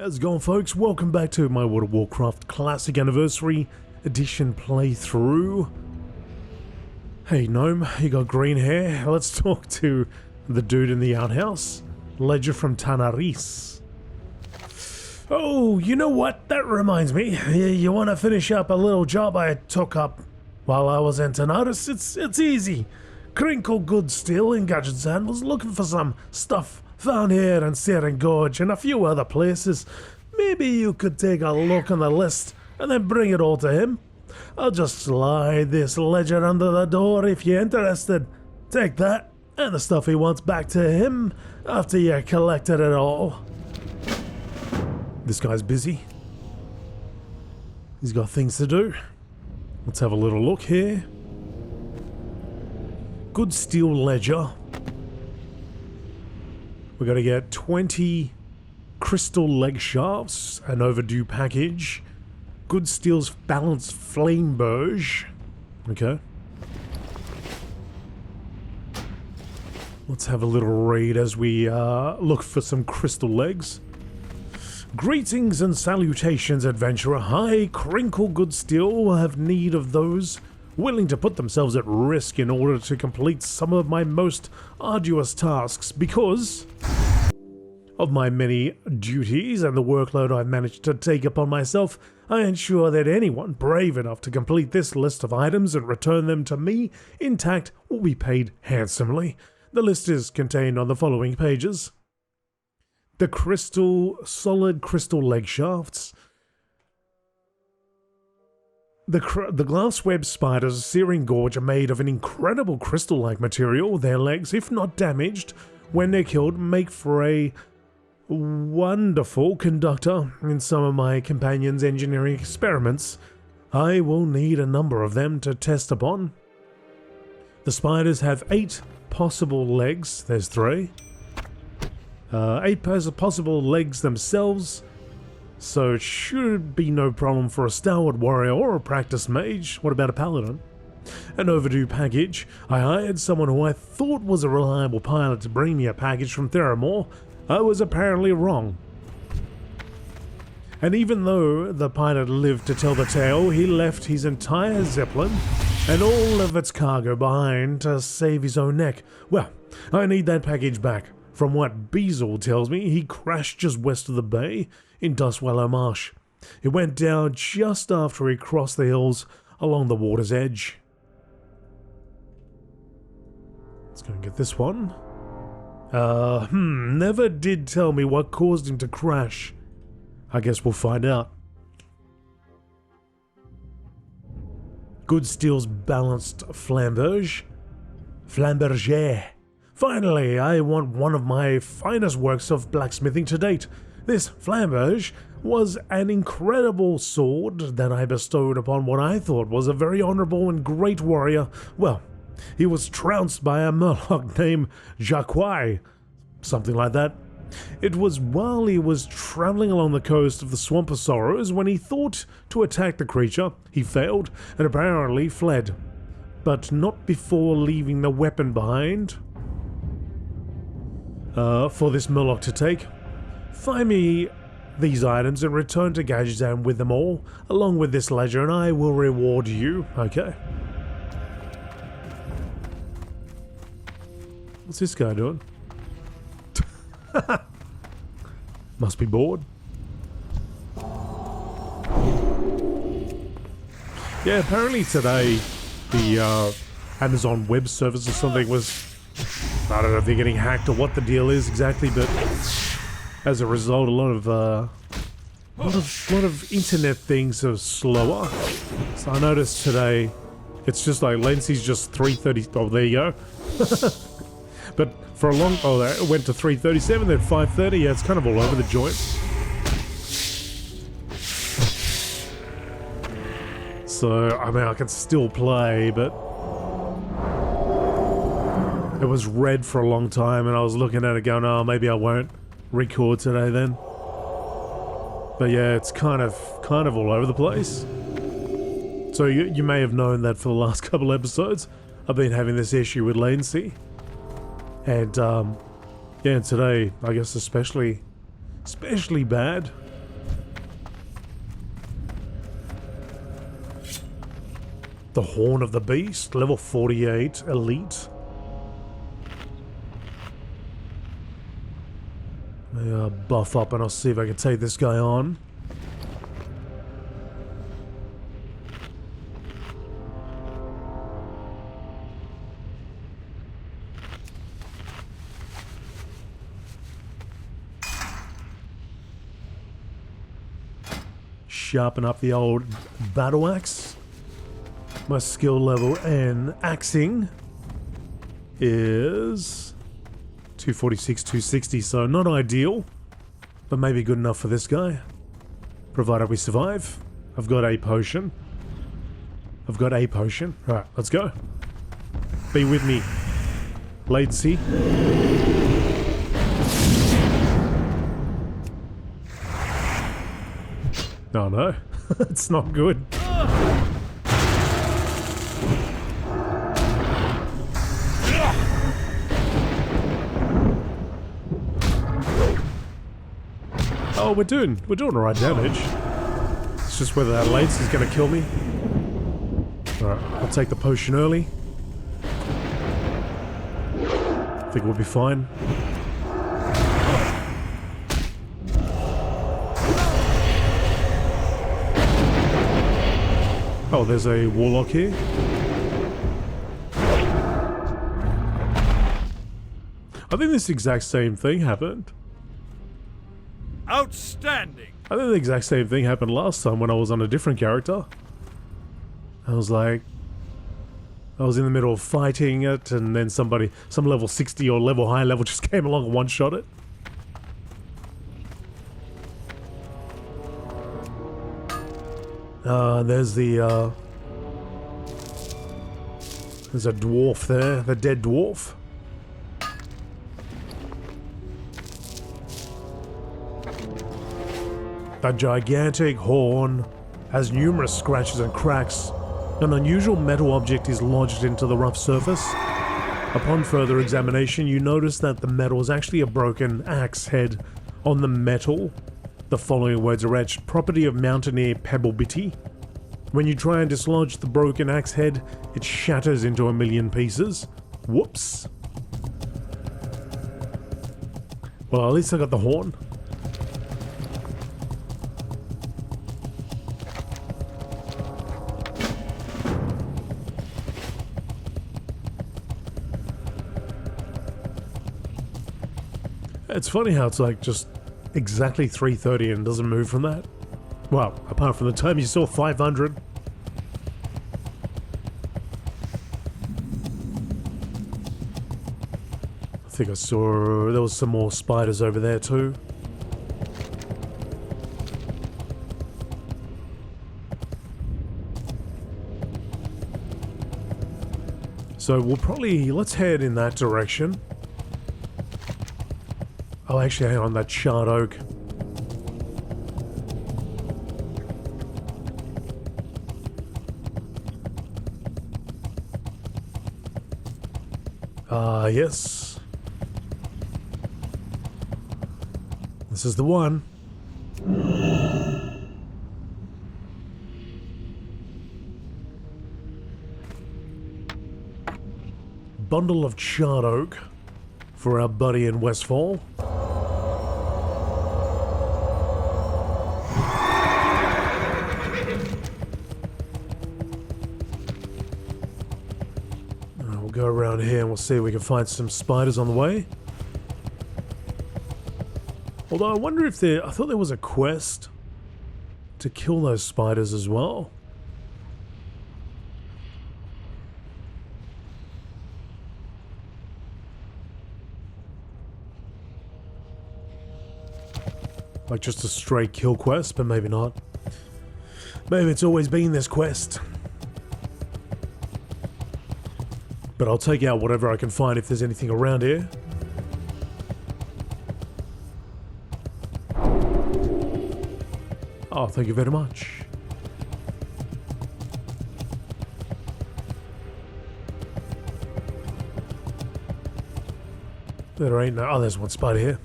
How's it going, folks? Welcome back to my World of Warcraft Classic Anniversary Edition playthrough. Hey Gnome, you got green hair? Let's talk to the dude in the outhouse. Ledger from Tanaris. Oh, you know what? That reminds me. You want to finish up a little job I took up while I was in Tanaris? It's easy. Crinkle Good Steel in Gadgetzan was looking for some stuff found here in Searing Gorge and a few other places. Maybe you could take a look on the list and then bring it all to him. I'll just slide this ledger under the door if you're interested. Take that and the stuff he wants back to him after you collected it all. This guy's busy. He's got things to do. Let's have a little look here. Good Steel Ledger. We're going to get 20 crystal leg shafts, an overdue package. Good Steel's balanced flame burge. Okay. Let's have a little read as we look for some crystal legs. Greetings and salutations, adventurer. I, Crinkle Good Steel, will have need of those willing to put themselves at risk in order to complete some of my most arduous tasks because of my many duties and the workload I've managed to take upon myself. I ensure that anyone brave enough to complete this list of items and return them to me intact will be paid handsomely. The list is contained on the following pages. The solid crystal leg shafts. The glass web spiders of Searing Gorge are made of an incredible crystal-like material. Their legs, if not damaged when they're killed, make for a wonderful conductor in some of my companions' engineering experiments. I will need a number of them to test upon. The spiders have 8 possible legs. There's 3. 8 possible legs themselves. So it should be no problem for a stalwart warrior or a practiced mage. What about a paladin? An overdue package. I hired someone who I thought was a reliable pilot to bring me a package from Theramore. I was apparently wrong. And even though the pilot lived to tell the tale, he left his entire Zeppelin and all of its cargo behind to save his own neck. Well, I need that package back. From what Beazle tells me, he crashed just west of the bay in Duskwood Marsh. It went down just after he crossed the hills along the water's edge. Let's go and get this one. Never did tell me what caused him to crash. I guess we'll find out. Good Steel's balanced flamberge. Flamberger. Finally, I want one of my finest works of blacksmithing to date. This flamberge was an incredible sword that I bestowed upon what I thought was a very honorable and great warrior. Well, he was trounced by a murloc named Jacques, something like that. It was while he was traveling along the coast of the Swamp of Sorrows when he thought to attack the creature. He failed and apparently fled, but not before leaving the weapon behind for this murloc to take. Find me these items and return to Gadgetzan with them all, along with this ledger, and I will reward you. Okay. What's this guy doing? Must be bored. Yeah, apparently today the Amazon Web Service or something was, I don't know if they're getting hacked or what the deal is exactly, but as a result, a lot of internet things are slower. So I noticed today, it's just like latency's just 330. Oh, there you go. But for a long, it went to 337, then 530. Yeah, it's kind of all over the joint. So I mean, I can still play, but it was red for a long time, and I was looking at it going, oh, maybe I won't record today then. But yeah, it's kind of all over the place. So you may have known that for the last couple episodes, I've been having this issue with latency. And yeah, today, I guess especially bad. The Horn of the Beast, level 48, elite. Buff up and I'll see if I can take this guy on. Sharpen up the old battle axe. My skill level in axing is 246, 260, so not ideal, but maybe good enough for this guy, provided we survive. I've got a potion. Alright, let's go. Be with me, latency. Oh no, it's not good. Oh, we're doing the right damage. It's just whether that latency is going to kill me. Alright, I'll take the potion early. I think we'll be fine. Oh, there's a warlock here. I think this exact same thing happened. Outstanding! I think the exact same thing happened last time when I was on a different character. I was in the middle of fighting it, and then some level 60 or high level just came along and one-shot it. There's a dwarf there, the dead dwarf. The gigantic horn has numerous scratches and cracks. An unusual metal object is lodged into the rough surface. Upon further examination, you notice that the metal is actually a broken axe head. On the metal, the following words are etched: property of mountaineer Pebble Bitty. When you try and dislodge the broken axe head, it shatters into a million pieces. Whoops. Well, at least I got the horn. It's funny how it's like just exactly 330 and doesn't move from that. Well, apart from the time you saw 500. I think I saw there was some more spiders over there too. So we'll probably, let's head in that direction. Oh, actually, hang on, that charred oak. Yes. This is the one. Bundle of charred oak for our buddy in Westfall. Go around here and we'll see if we can find some spiders on the way. Although I wonder if I thought there was a quest to kill those spiders as well. Like just a straight kill quest, but maybe not. Maybe it's always been this quest. But I'll take out whatever I can find if there's anything around here. Oh, thank you very much. There ain't no... Oh, there's one spider here.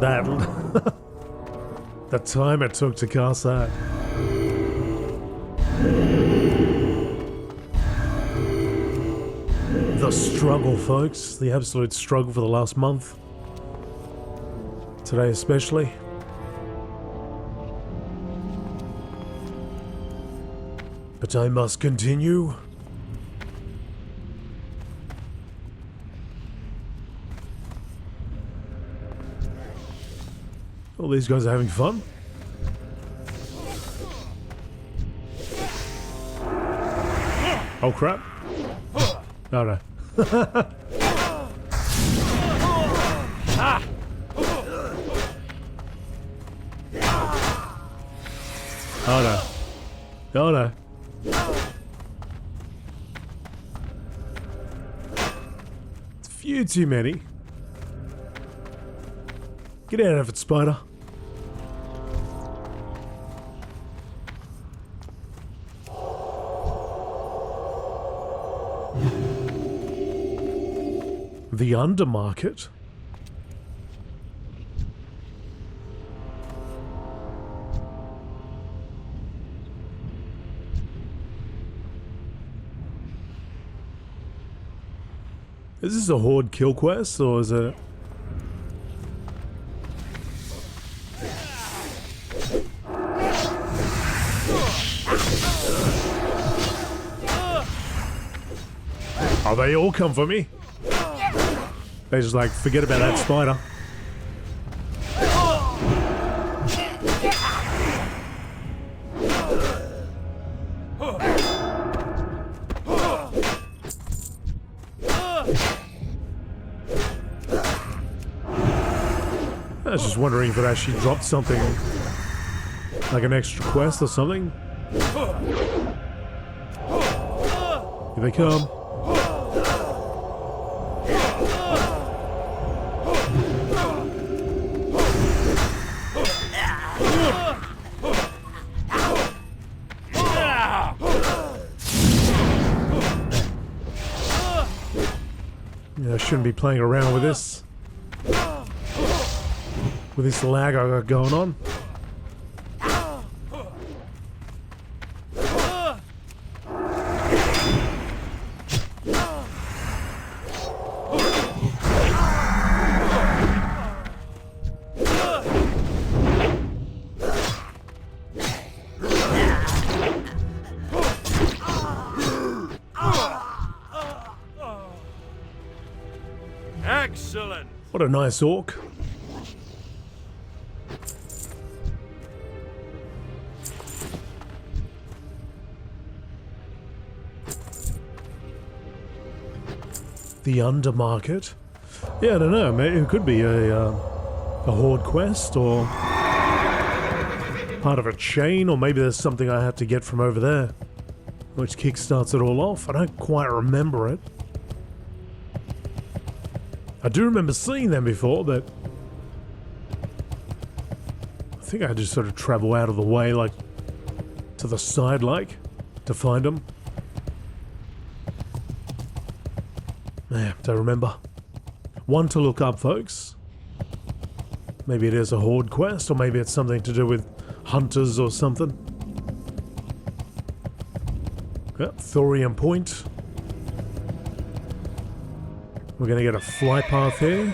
that. The time it took to cast that. The struggle, folks. The absolute struggle for the last month. Today especially. But I must continue. All these guys are having fun. Oh crap. Oh no. Oh no. Oh no. It's a few too many. Get out of it, spider. The undermarket? Is this a horde kill quest, or is it... Oh, they all come for me? They just like, forget about that spider. I was just wondering if it actually dropped something, like an extra quest or something. Here they come. Yeah, I shouldn't be playing around with this. With this lag I got going on. Excellent. What a nice orc. The undermarket? Yeah, I don't know. Maybe it could be a horde quest, or part of a chain, or maybe there's something I have to get from over there, which kickstarts it all off. I don't quite remember it. I do remember seeing them before, but I think I had to sort of travel out of the way, like to the side, like, to find them. Yeah, don't remember. One to look up, folks. Maybe it is a horde quest, or maybe it's something to do with hunters or something. Yeah, Thorium Point. We're going to get a fly path here.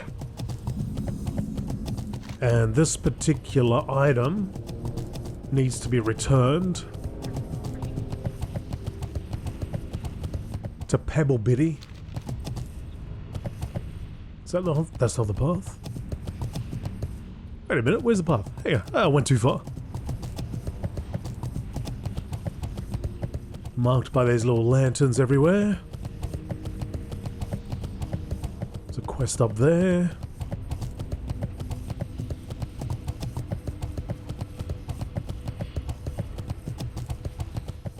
And this particular item needs to be returned to Pebble Biddy. Is that not, that's not the path? Wait a minute, where's the path? Hey, I went too far. Marked by these little lanterns everywhere. There's a quest up there.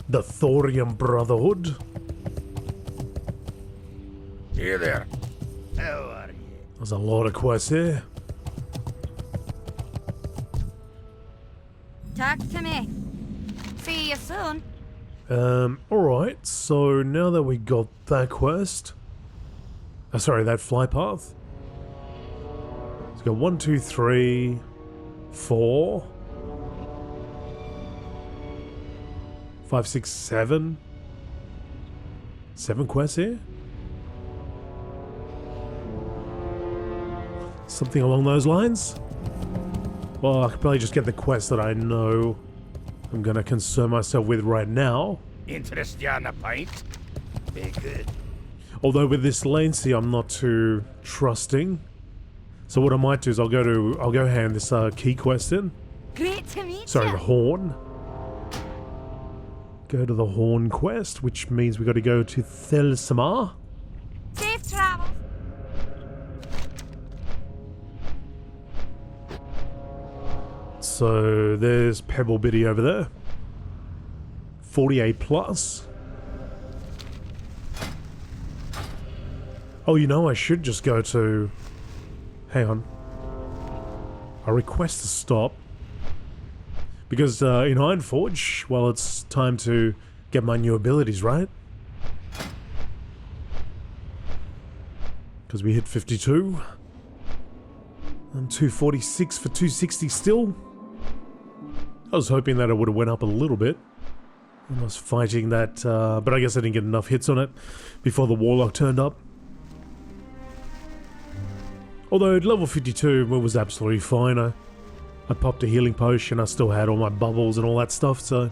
The Thorium Brotherhood. Here there. There's a lot of quests here. Talk to me. See you soon. Alright, so now that we got that quest... sorry, that fly path. Let's go 1, 2, 3, 4, 5, 6, 7. 7 quests here? Something along those lines? Well, I could probably just get the quest that I know I'm gonna concern myself with right now. Interest you on a pint? Be good. Although with this Lancy, I'm not too trusting. So what I might do is I'll go hand this key quest in. Great to meet Sorry, you. the horn. Go to the horn quest, which means we got to go to Thelsamar. Safe travels. So there's Pebble Biddy over there. 48 plus. Oh, you know, I should just go to... Hang on. I request to stop. Because in Ironforge, well, it's time to get my new abilities, right? Because we hit 52. I'm 246 for 260 still. I was hoping that it would have went up a little bit. I was fighting that, but I guess I didn't get enough hits on it before the Warlock turned up. Although at level 52, it was absolutely fine. I popped a healing potion, I still had all my bubbles and all that stuff, so...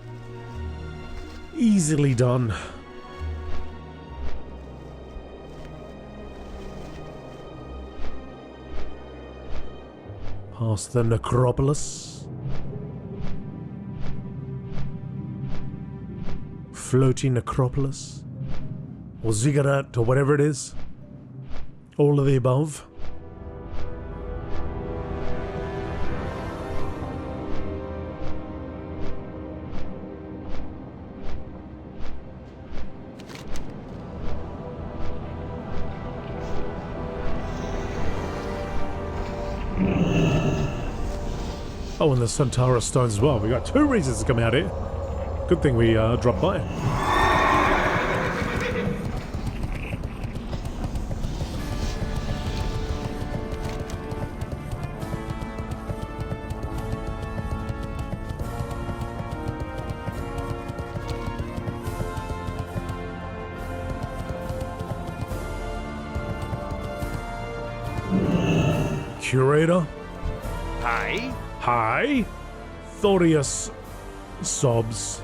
easily done. Past the necropolis. Floating necropolis. Or ziggurat, or whatever it is. All of the above. Oh, and the Santara stones as well. We got 2 reasons to come out here. Good thing we dropped by. Curator. Hi. Hi. Thorius sobs.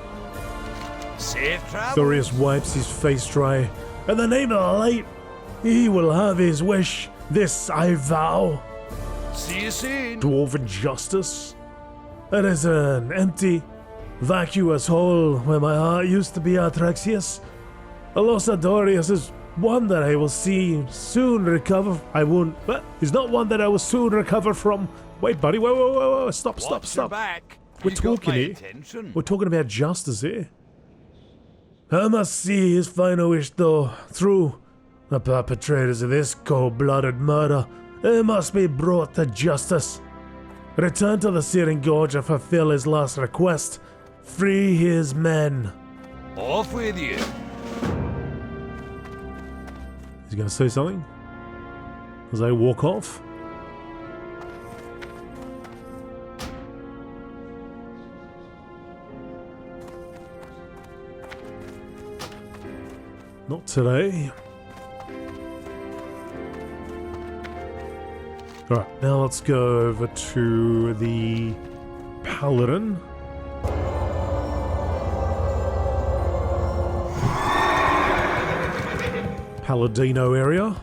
Safe travel. Thorius wipes his face dry. In the name of the light, he will have his wish. This I vow. See you soon. Dwarven justice. It is an empty, vacuous hole where my heart used to be, Artraxius. Alosadorius is one that I will see soon recover. I won't, but he's not one that I will soon recover from. Wait, buddy, whoa, stop. Watch your back. We're You got talking my here. attention. We're talking about justice here. I must see his final wish, though, through the perpetrators of this cold-blooded murder. It must be brought to justice. Return to the Searing Gorge and fulfill his last request. Free his men. Off with you. Is he going to say something? As I walk off? Not today. Alright, now let's go over to the Paladin. Paladino area.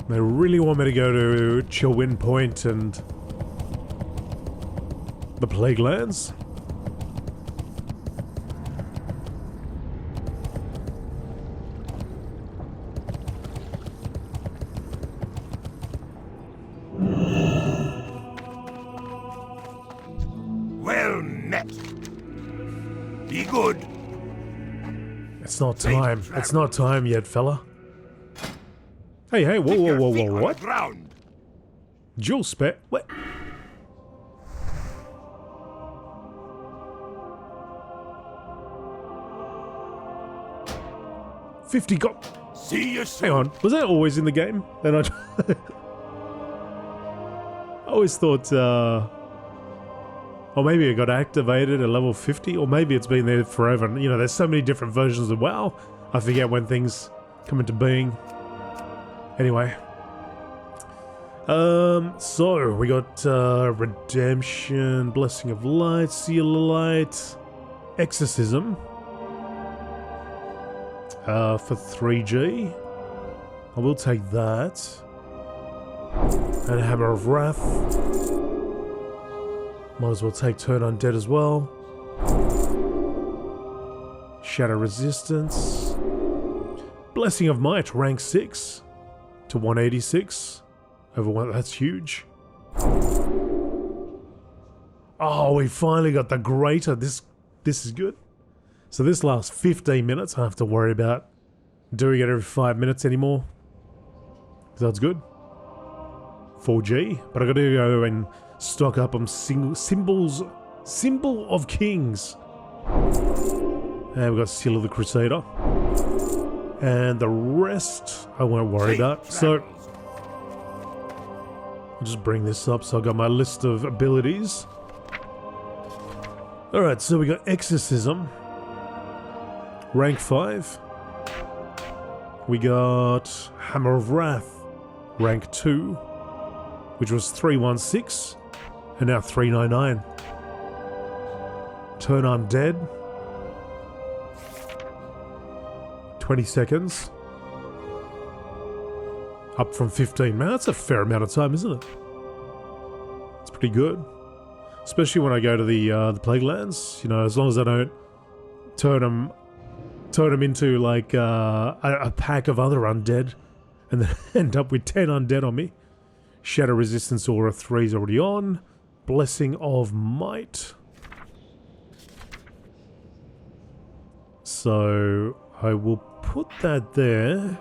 They really want me to go to Chilwyn Point and the Plague Lands. Well met. Be good. It's not time. It's not time yet, fella. Hey, Keep your whoa, feet on the what? ground. Jewel spec? What? 50 got... See you soon. Hang on, was that always in the game? Then I always thought, or maybe it got activated at level 50, or maybe it's been there forever. You know, there's so many different versions of WoW. I forget when things come into being. Anyway. So we got Redemption, Blessing of Light, Seal of Light, Exorcism. For 3G. I will take that. And Hammer of Wrath. Might as well take Turn Undead as well. Shadow Resistance. Blessing of Might, rank 6 to 186. Over one, that's huge. Oh, we finally got the greater. This is good. So this lasts 15 minutes. I don't have to worry about doing it every 5 minutes anymore. So that's good. 4G. But I gotta go and stock up on Symbol of Kings. And we've got Seal of the Crusader. And the rest I won't worry about. So I'll just bring this up. So I got my list of abilities. Alright, so we got Exorcism. Rank 5. We got Hammer of Wrath. Rank 2. Which was 316. And now 399. Turn Undead. 20 seconds. Up from 15. Man, that's a fair amount of time, isn't it? It's pretty good. Especially when I go to the Plague Lands. You know, as long as I don't turn them into like a pack of other undead and then end up with 10 undead on me. Shadow Resistance Aura 3 is already on. Blessing of Might. So I will put that there.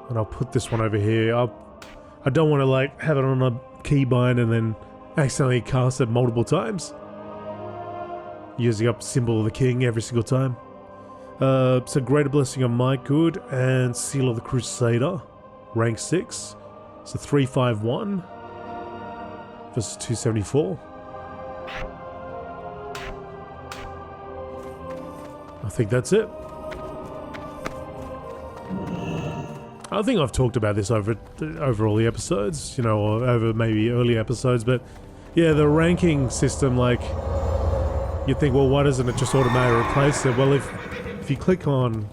And I'll put this one over here. I don't want to like have it on a keybind and then accidentally cast it multiple times. Using up Symbol of the King every single time. So Greater Blessing of Might, good. And Seal of the Crusader, rank 6. So 351 versus 274. I think that's it. I think I've talked about this over all the episodes, you know, or over maybe early episodes, but yeah, the ranking system, like, you think, well, why doesn't it just automatically replace it? Well, if you click on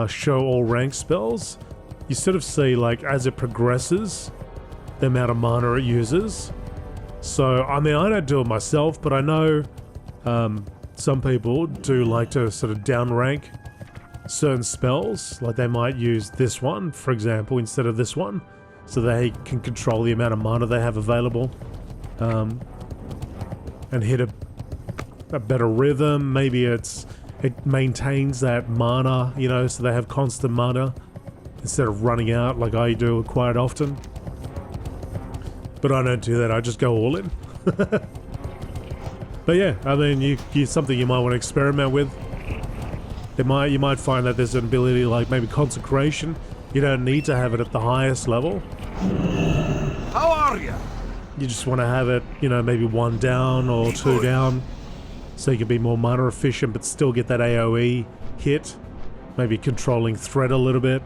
show all rank spells, you sort of see, like, as it progresses, the amount of mana it uses. So, I mean, I don't do it myself, but I know some people do like to sort of downrank certain spells. Like, they might use this one, for example, instead of this one, so they can control the amount of mana they have available, and hit a better rhythm. Maybe it maintains that mana, you know, so they have constant mana instead of running out like I do quite often. But I don't do that, I just go all in. But yeah, I mean, something you might want to experiment with. You might find that there's an ability like maybe Consecration. You don't need to have it at the highest level. How are you? You just want to have it, you know, maybe 1 down or 2 down, so you can be more mana efficient but still get that AoE hit. Maybe controlling threat a little bit.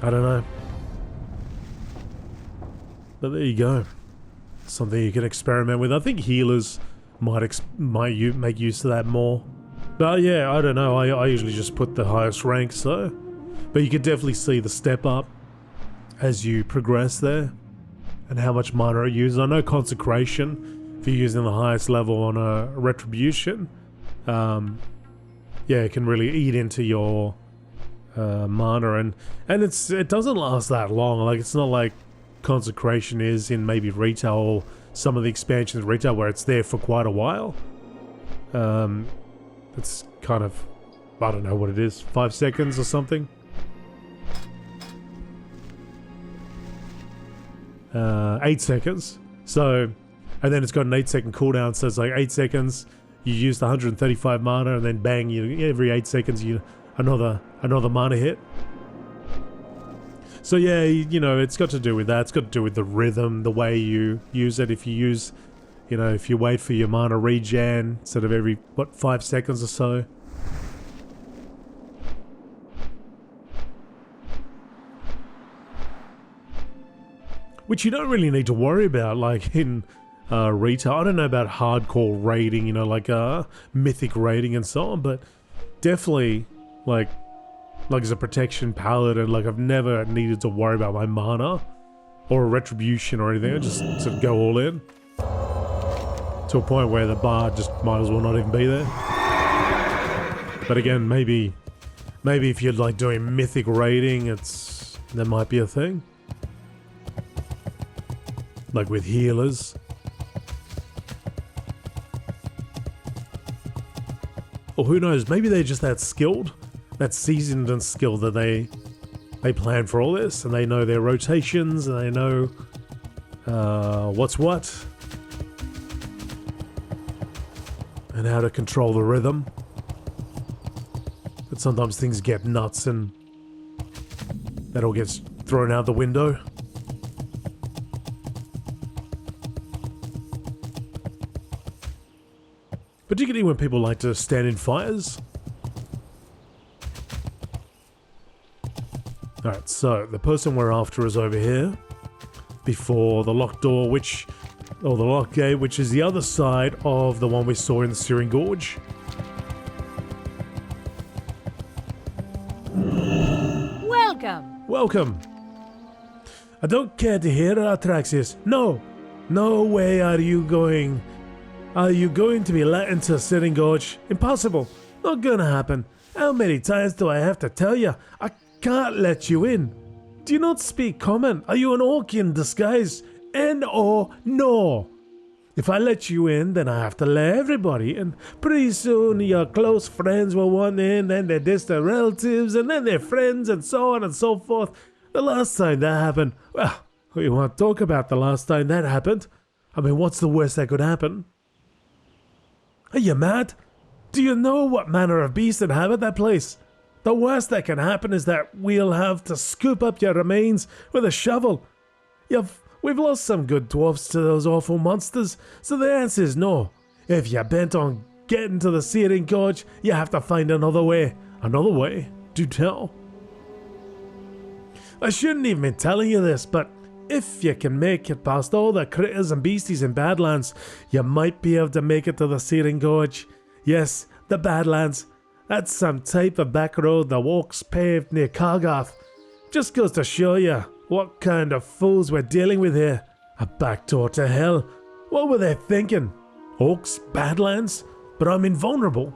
I don't know. But there you go. Something you can experiment with. I think healers might make use of that more. But yeah, I don't know. I usually just put the highest rank, so. But you can definitely see the step up as you progress there, and how much mana it uses. I know Consecration, if you're using the highest level on a Retribution, yeah, it can really eat into your mana, and it doesn't last that long. Like, it's not like Consecration is in maybe retail or some of the expansions of retail where it's there for quite a while. It's kind of, I don't know what it is, 5 seconds or something. 8 seconds. So, and then it's got an 8-second cooldown, so it's like 8 seconds, you use the 135 mana, and then bang, every 8 seconds you another mana hit. So yeah, you know, it's got to do with that. It's got to do with the rhythm, the way you use it. If you use, you know, if you wait for your mana regen instead of every, what, 5 seconds or so. Which you don't really need to worry about, like in retail. I don't know about hardcore raiding, you know, like mythic raiding and so on, but definitely, like as a protection paladin, like I've never needed to worry about my mana or a retribution or anything. I just sort of go all in to a point where the bar just might as well not even be there. But again, maybe if you're like doing mythic raiding, that might be a thing. Like with healers. Or who knows, maybe they're just that skilled, that seasoned and skilled that they plan for all this, and they know their rotations, and they know what's what, and how to control the rhythm. But sometimes things get nuts and that all gets thrown out the window. Particularly when people like to stand in fires. Alright, so the person we're after is over here. Before the locked door, the lock gate, which is the other side of the one we saw in the Searing Gorge. Welcome. Welcome. I don't care to hear Artraxius. No. No way are you going. Are you going to be let into Searing Gorge? Impossible. Not gonna happen. How many times do I have to tell you? I can't let you in. Do you not speak common? Are you an orc in disguise? Or no? If I let you in, then I have to let everybody in. Pretty soon your close friends will want in, then their distant relatives, and then their friends, and so on and so forth. The last time that happened, well, we won't talk about the last time that happened. I mean, what's the worst that could happen? Are you mad? Do you know what manner of beast inhabit that place? The worst that can happen is that we'll have to scoop up your remains with a shovel. We've lost some good dwarfs to those awful monsters, so the answer is no. If you're bent on getting to the Searing Gorge, you have to find another way. Another way? Do tell. I shouldn't even be telling you this, but if you can make it past all the critters and beasties in Badlands, you might be able to make it to the Searing Gorge. Yes, the Badlands. That's some type of back road the walks paved near Kargarth. Just goes to show you what kind of fools we're dealing with here. A back door to hell. What were they thinking? Orcs, Badlands? But I'm invulnerable.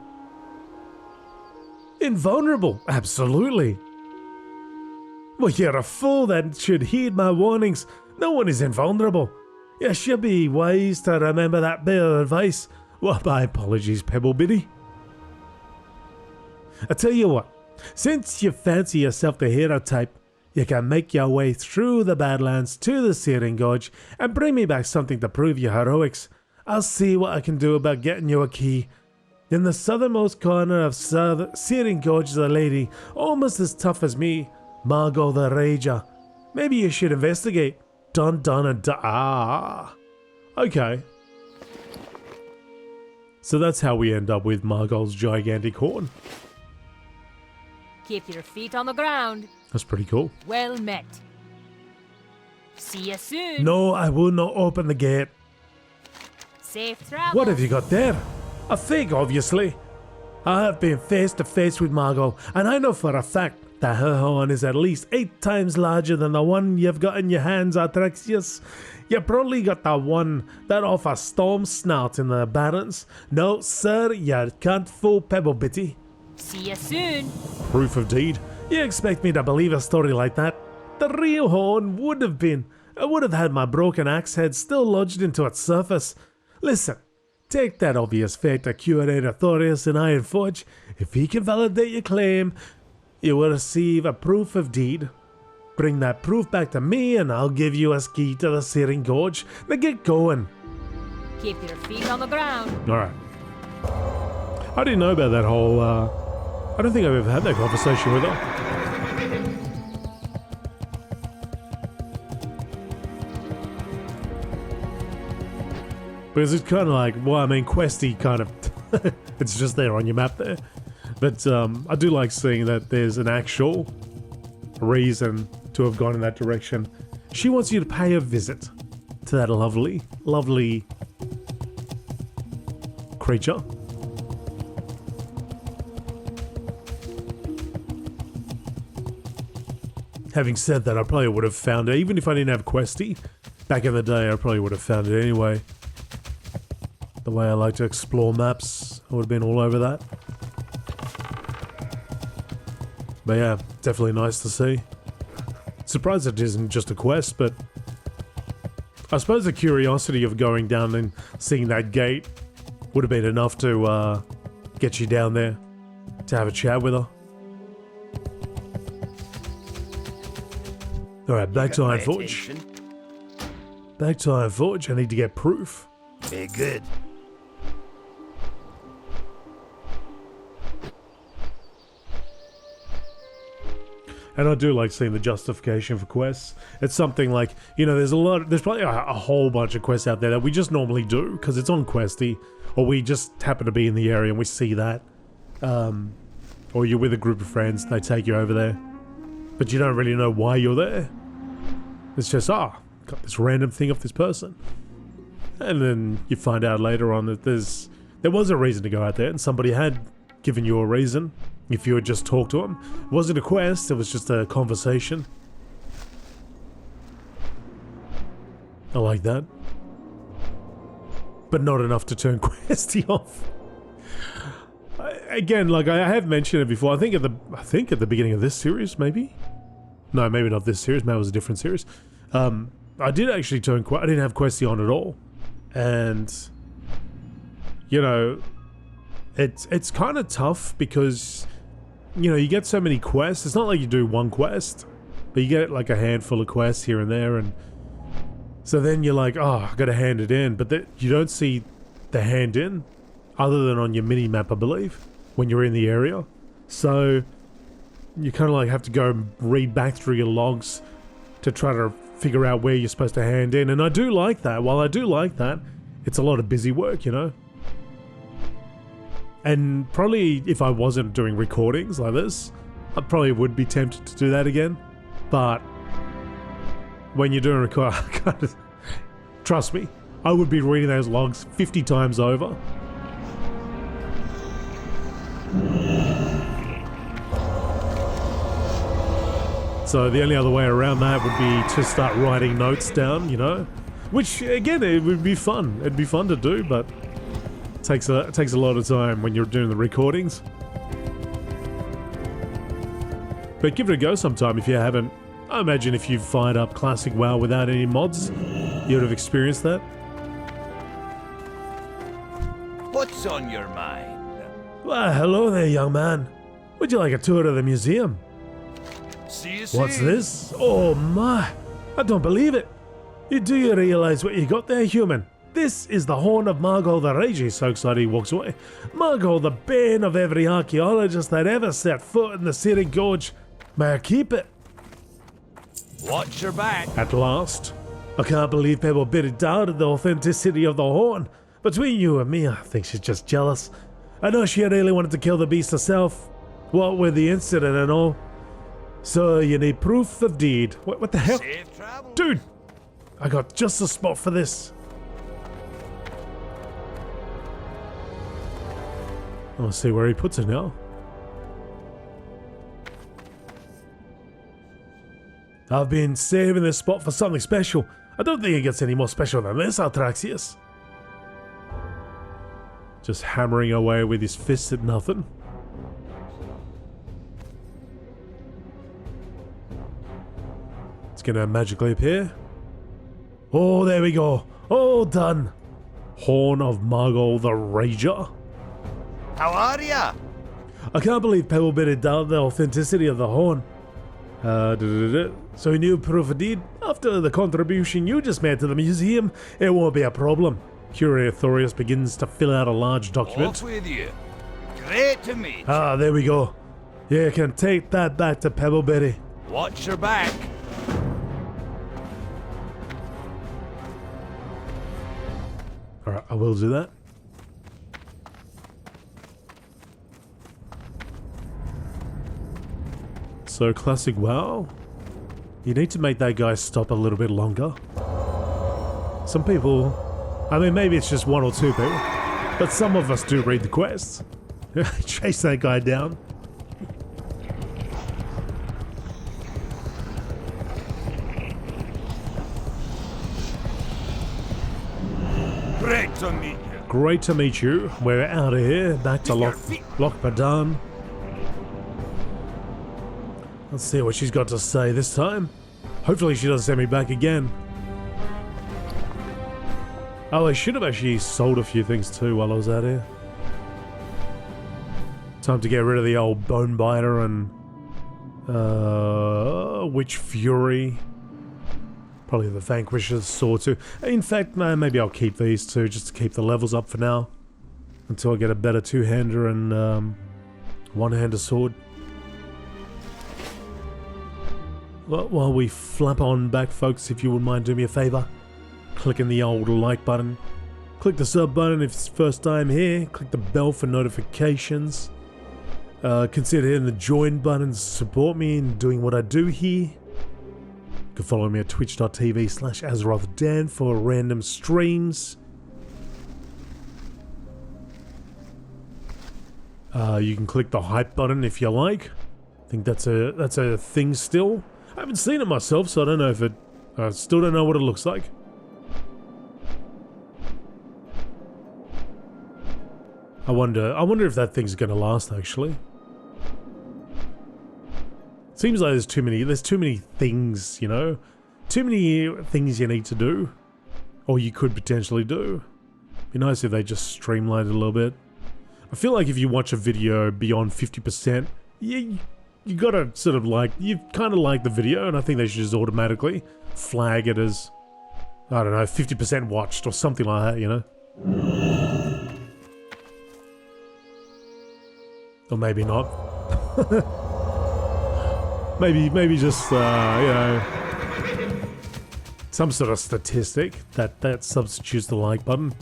Invulnerable? Absolutely. Well, you're a fool that should heed my warnings. No one is invulnerable. You should be wise to remember that bit of advice. Well, my apologies, Pebble Biddy. I tell you what, since you fancy yourself the hero type, you can make your way through the Badlands to the Searing Gorge and bring me back something to prove your heroics. I'll see what I can do about getting you a key. In the southernmost corner of Searing Gorge is a lady, almost as tough as me, Margot the Rager. Maybe you should investigate. Dun dun and dun. Ah. Okay. So that's how we end up with Margot's gigantic horn. Keep your feet on the ground. That's pretty cool. Well met. See you soon. No, I will not open the gate. Safe travel. What have you got there? A fig, obviously. I have been face to face with Margot, and I know for a fact that her horn is at least 8 times larger than the one you've got in your hands, Artraxius. You probably got the one that off a storm snout in the Barrens. No, sir, you can't fool Pebble Bitty. See you soon. Proof of deed? You expect me to believe a story like that? The real horn would have had my broken axe head still lodged into its surface. Listen, take that obvious fact to Curator Thorius in Ironforge. If he can validate your claim, you will receive a proof of deed. Bring that proof back to me and I'll give you a key to the Searing Gorge. Now get going. Keep your feet on the ground. Alright. I didn't know about that whole I don't think I've ever had that conversation with her. Because it's kind of like, well, I mean, questy kind of, it's just there on your map there. But I do like seeing that there's an actual reason to have gone in that direction. She wants you to pay a visit to that lovely, lovely creature. Having said that, I probably would have found it, even if I didn't have questy. Back in the day, I probably would have found it anyway. The way I like to explore maps, I would have been all over that. But yeah, definitely nice to see. Surprised it isn't just a quest, but I suppose the curiosity of going down and seeing that gate would have been enough to get you down there to have a chat with her. Alright, back to Ironforge. Back to Ironforge, I need to get proof. Very good. And I do like seeing the justification for quests. It's something like, you know, there's probably a whole bunch of quests out there that we just normally do because it's on Questy, or we just happen to be in the area and we see that. Or you're with a group of friends, they take you over there. But you don't really know why you're there. It's just, got this random thing off this person. And then you find out later on that there was a reason to go out there and somebody had given you a reason. If you had just talked to him. It wasn't a quest, it was just a conversation. I like that. But not enough to turn Questy off. Again, like I have mentioned it before, I think at the beginning of this series, maybe? No, maybe not this series, maybe it was a different series. I did actually turn I didn't have Questy on at all. And you know, it's kind of tough because you know, you get so many quests. It's not like you do one quest, but you get like a handful of quests here and there, and so then you're like, oh, I gotta hand it in, but you don't see the hand in other than on your mini map, I believe, when you're in the area. So you kind of like have to go and read back through your logs to try to figure out where you're supposed to hand in. And I do like that. While I do like that, it's a lot of busy work, you know. And probably if I wasn't doing recordings like this, I probably would be tempted to do that again. But when you're doing trust me, I would be reading those logs 50 times over. So the only other way around that would be to start writing notes down, you know? Which, again, it would be fun. It'd be fun to do, but it takes a lot of time when you're doing the recordings. But give it a go sometime if you haven't. I imagine if you fired up Classic WoW without any mods, you would have experienced that. What's on your mind? Well, hello there, young man. Would you like a tour of the museum? See you What's soon. this? Oh my, I don't believe it. Do you realize what you got there, human? This is the horn of Margol the Rage. So excited he walks away. Margol, the bane of every archaeologist that ever set foot in the City Gorge. May I keep it? Watch your back. At last. I can't believe people bit doubted the authenticity of the horn. Between you and me, I think she's just jealous. I know she really wanted to kill the beast herself. What with the incident and all. So you need proof of deed. What the hell? Safe travel. Dude! I got just the spot for this. I'll see where he puts it now. I've been saving this spot for something special. I don't think it gets any more special than this, Artraxius. Just hammering away with his fist at nothing. It's gonna magically appear. Oh, there we go. All done. Horn of Margol the Rager. How are ya? I can't believe people bit doubt the authenticity of the horn. So you knew proof of deed? After the contribution you just made to the museum, it won't be a problem. Curator Thorius begins to fill out a large document. Off with you. Great to meet you. Ah, there we go. Yeah, can take that back to Pebble Betty. Watch your back. Alright, I will do that. So, classic WoW. You need to make that guy stop a little bit longer. Some people, I mean, maybe it's just one or two people, but some of us do read the quests. Chase that guy down. Great to meet you. Great to meet you. We're out of here. Back to Lochbadan. Let's see what she's got to say this time. Hopefully she doesn't send me back again. Oh, I should have actually sold a few things too while I was out here. Time to get rid of the old Bone Biter and Witch Fury. Probably the Vanquisher's sword too. In fact, no, maybe I'll keep these two just to keep the levels up for now. Until I get a better two-hander and one-hander sword. Well, while we flap on back, folks, if you wouldn't mind doing me a favour. Clicking the old like button. Click the sub button if it's first time here. Click the bell for notifications. Consider hitting the join button to support me in doing what I do here. You can follow me at twitch.tv/AzerothDan for random streams. You can click the hype button if you like. I think that's a thing still. I haven't seen it myself, so I don't know if it... I still don't know what it looks like. I wonder if that thing's gonna last, actually. Seems like there's too many things, you know? Too many things you need to do. Or you could potentially do. Be nice if they just streamlined it a little bit. I feel like if you watch a video beyond 50%, you gotta sort of like, you kind of like the video, and I think they should just automatically flag it as, I don't know, 50% watched or something like that, you know? Or maybe not. maybe just, you know, some sort of statistic that substitutes the like button.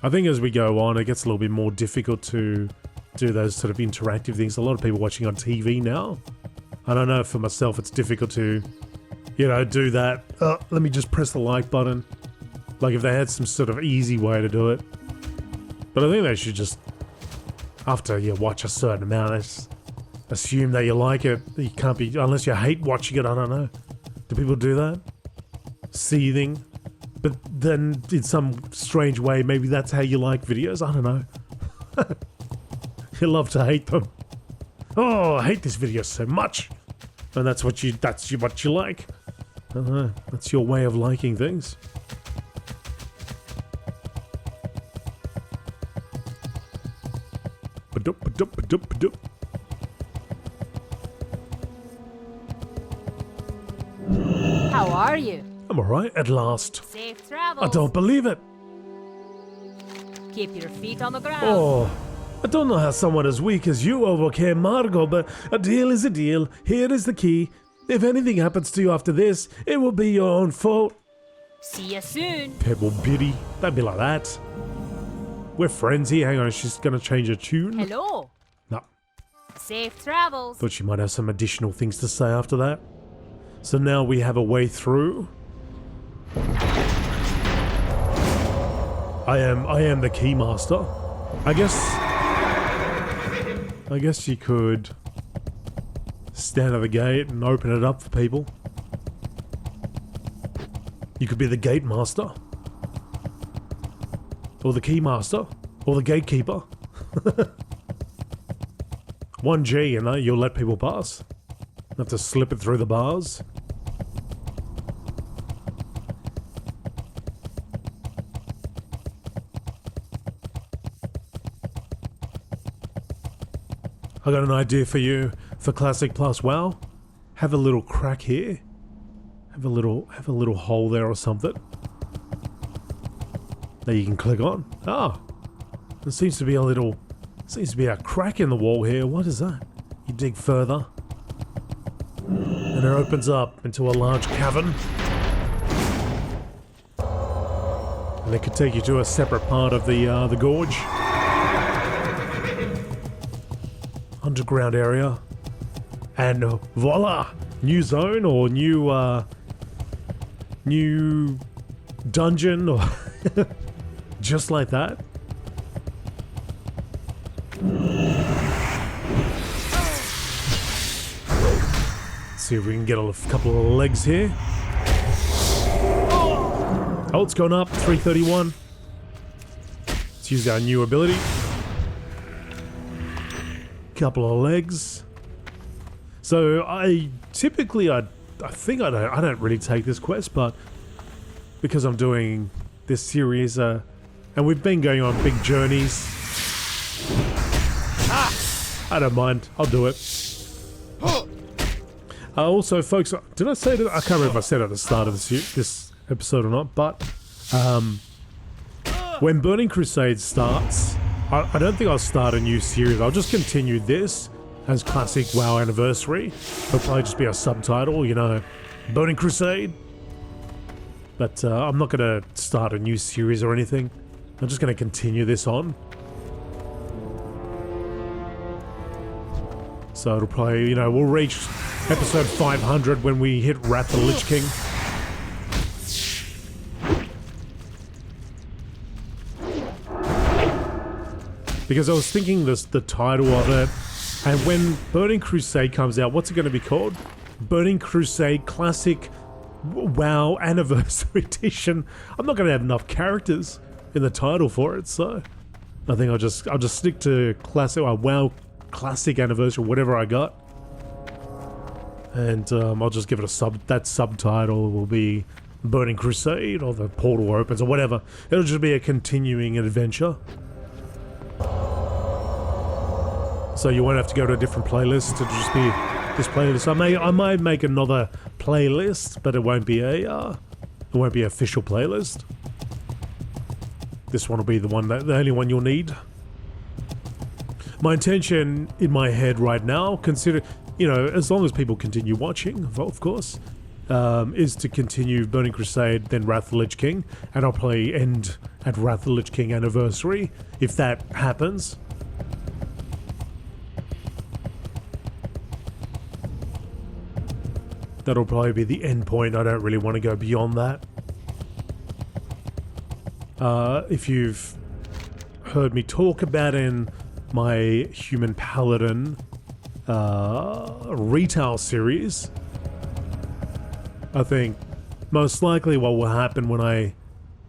I think as we go on, it gets a little bit more difficult to do those sort of interactive things. A lot of people watching on TV now. I don't know, for myself, it's difficult to, you know, do that. Let me just press the like button. Like if they had some sort of easy way to do it. But I think they should just, after you watch a certain amount, they just assume that you like it. You can't be, unless you hate watching it, I don't know. Do people do that? Seething. But then, in some strange way, maybe that's how you like videos. I don't know. You love to hate them. Oh, I hate this video so much, and that's what you like. I don't know. That's your way of liking things. How are you? I'm alright, at last. Safe travels. I don't believe it. Keep your feet on the ground. Oh, I don't know how someone as weak as you overcame Margot, but a deal is a deal. Here is the key. If anything happens to you after this, it will be your own fault. See you soon. Pebble Biddy. Don't be like that. We're friends here. Hang on, she's gonna change her tune. Hello. No. Safe travels. Thought she might have some additional things to say after that. So now we have a way through. I am the keymaster. I guess you could stand at the gate and open it up for people. You could be the gate master. Or the keymaster. Or the gatekeeper. 1G, you know, you'll let people pass. Have to slip it through the bars. I got an idea for you for Classic Plus WoW. Have a little crack here. Have a little hole there or something that you can click on. Ah, there seems to be a little Seems to be a crack in the wall here. What is that? You dig further, and it opens up into a large cavern. And it could take you to a separate part of the gorge. Underground area. And voila! New zone or new dungeon or just like that. See if we can get a couple of legs here. Oh, it's gone up, 331. Let's use our new ability. Couple of legs. So I typically, I think I don't really take this quest, but because I'm doing this series, and we've been going on big journeys, I don't mind. I'll do it. Also, folks, did I say that? I can't remember if I said it at the start of this episode or not, but when Burning Crusade starts, I don't think I'll start a new series. I'll just continue this as Classic WoW Anniversary. It'll probably just be a subtitle, you know, Burning Crusade. But I'm not going to start a new series or anything. I'm just going to continue this on. So it'll probably, you know, we'll reach episode 500 when we hit Wrath of the Lich King. Because I was thinking the title of it, and when Burning Crusade comes out, what's it going to be called? Burning Crusade Classic WoW Anniversary Edition. I'm not going to have enough characters in the title for it, so I think I'll just stick to Classic WoW Classic Anniversary, whatever I got, and I'll just give it a that subtitle will be Burning Crusade, or the portal opens, or whatever. It'll just be a continuing adventure. So you won't have to go to a different playlist. It'll just be this playlist. I might make another playlist, but it won't be an official playlist. This one will be the only one you'll need. My intention in my head right now, consider, you know, as long as people continue watching, of course, is to continue Burning Crusade, then Wrath of the Lich King, and I'll probably end at Wrath of the Lich King Anniversary if that happens. That'll probably be the end point. I don't really want to go beyond that. If you've heard me talk about in my Human Paladin retail series, I think most likely what will happen when I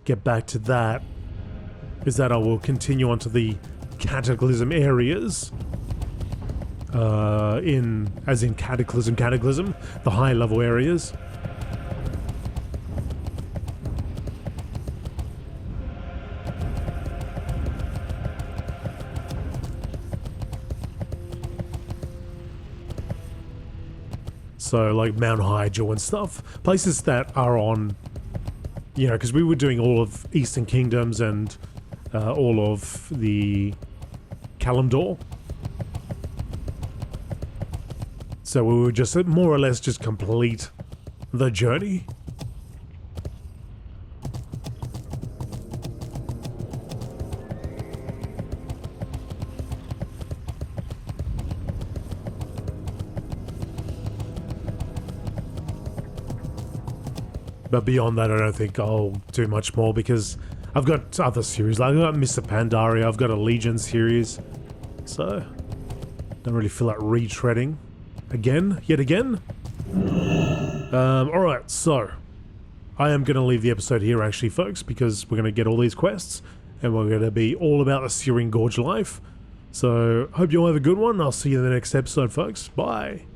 get back to that is that I will continue onto the Cataclysm areas. As in Cataclysm, the high level areas. So like Mount Hyjal and stuff, places that are on, you know, because we were doing all of Eastern Kingdoms and all of the Kalimdor. So we would just more or less just complete the journey. But beyond that, I don't think I'll do much more because I've got other series. Like I've got Mr. Pandaria, I've got a Legion series. So, don't really feel like retreading. Yet again. Alright, so I am going to leave the episode here actually, folks, because we're going to get all these quests and we're going to be all about the Searing Gorge life. So, hope you all have a good one. I'll see you in the next episode, folks. Bye.